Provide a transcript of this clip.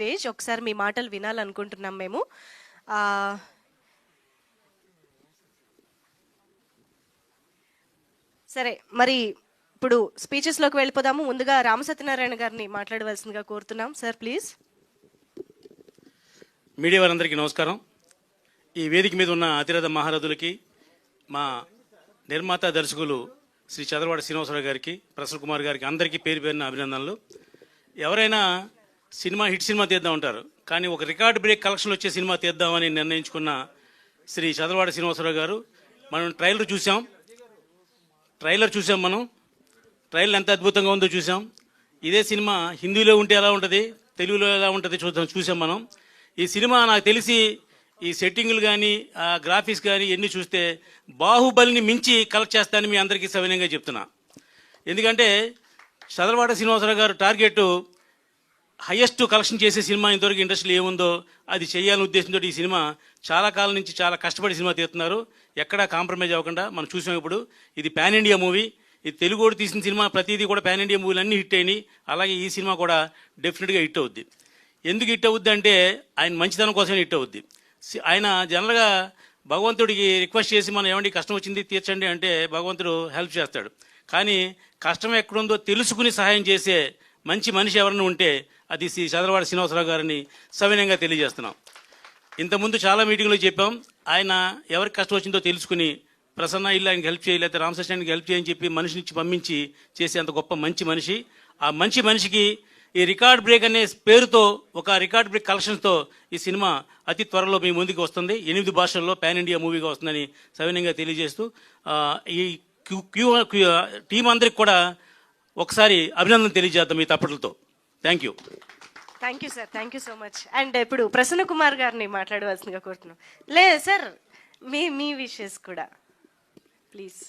Stage ఒకసారి మీ మాటలు వినాలనుకుంటున్నాం మేము. సరే, మరి ఇప్పుడు స్పీచెస్లోకి వెళ్ళిపోదాము. ముందుగా రామసత్యనారాయణ గారిని మాట్లాడవలసిందిగా కోరుతున్నాం. Sir please. మీడియా వారందరికీ నమస్కారం. ఈ వేదిక మీద ఉన్న అతిరథ మహారథులకి, మా నిర్మాత దర్శకులు శ్రీ చదలవాడ శ్రీనివాసరావు గారికి, ప్రసన్న కుమార్ గారికి అందరికీ పేరు పేరున అభినందనలు. ఎవరైనా హిట్ సినిమా తీద్దాం ఉంటారు, కానీ ఒక రికార్డ్ బ్రేక్ కలెక్షన్లు వచ్చే సినిమా తీద్దామని నిర్ణయించుకున్న శ్రీ చదలవాడ శ్రీనివాసరావు గారు. మనం ట్రైలర్ చూసాం. మనం ట్రైలర్ ఎంత అద్భుతంగా ఉందో చూసాం. ఇదే సినిమా హిందీలో ఉంటే ఎలా ఉంటుంది, తెలుగులో ఎలా ఉంటుంది చూసాం మనం. ఈ సినిమా నాకు తెలిసి ఈ సెట్టింగులు కానీ ఆ గ్రాఫిక్స్ కానీ ఎన్ని చూస్తే బాహుబలిని మించి కలెక్ట్ చేస్తానని మీ అందరికీ సవినయంగా చెప్తున్నా. ఎందుకంటే చదలవాడ శ్రీనివాసరావు గారు టార్గెట్ హైయెస్ట్ కలెక్షన్ చేసే సినిమా ఇంతవరకు ఇండస్ట్రీలో ఏముందో అది చేయాలనే ఉద్దేశంతో ఈ సినిమా చాలా కాలం నుంచి చాలా కష్టపడి సినిమా తీస్తున్నారు. ఎక్కడా కాంప్రమైజ్ అవ్వకుండా మనం చూసాం. ఇప్పుడు ఇది పాన్ ఇండియా మూవీ. ఇది తెలుగు కూడా తీసిన సినిమా, ప్రతిదీ కూడా పాన్ ఇండియా మూవీలు అన్నీ హిట్ అయినాయి. అలాగే ఈ సినిమా కూడా డెఫినెట్గా హిట్ అవుద్ది. ఎందుకు హిట్ అవుద్ది అంటే ఆయన మంచితనం కోసమే హిట్ అవుద్ది. ఆయన జనరల్గా భగవంతుడికి రిక్వెస్ట్ చేసి మనం ఏమండి కష్టం వచ్చింది తీర్చండి అంటే భగవంతుడు హెల్ప్ చేస్తాడు. కానీ కష్టం ఎక్కడుందో తెలుసుకుని సహాయం చేసే మంచి మనిషి ఎవరైనా ఉంటే అది శ్రీ చదలవాడ శ్రీనివాసరావు గారిని సవినయంగా తెలియజేస్తున్నాం. ఇంతకుముందు చాలా మీటింగ్లో చెప్పాం, ఆయన ఎవరికి కష్టం వచ్చిందో తెలుసుకుని ప్రసన్న ఇల్లు ఆయనకి హెల్ప్ చేయాలి, లేకపోతే రామకృష్ణానికి హెల్ప్ చేయని చెప్పి మనిషినిచ్చి పంపించి చేసే అంత గొప్ప మంచి మనిషి. ఆ మంచి మనిషికి ఈ రికార్డ్ బ్రేక్ అనే పేరుతో ఒక రికార్డ్ బ్రేక్ కలెక్షన్స్తో ఈ సినిమా అతి త్వరలో మీ ముందుకు వస్తుంది. 8 భాషల్లో పాన్ ఇండియా మూవీగా వస్తుందని సవినయంగా తెలియజేస్తూ ఈ టీం అందరికి కూడా ఒకసారి అభినందన తెలియజేద్దాం ఈ తప్పట్లతో. Thank you sir. Thank you so much. And ఇప్పుడు ప్రసన్న కుమార్ గారిని మాట్లాడవలసిందిగా కోరుతున్నాం. లేదు సార్, మీ విషెస్ కూడా ప్లీజ్.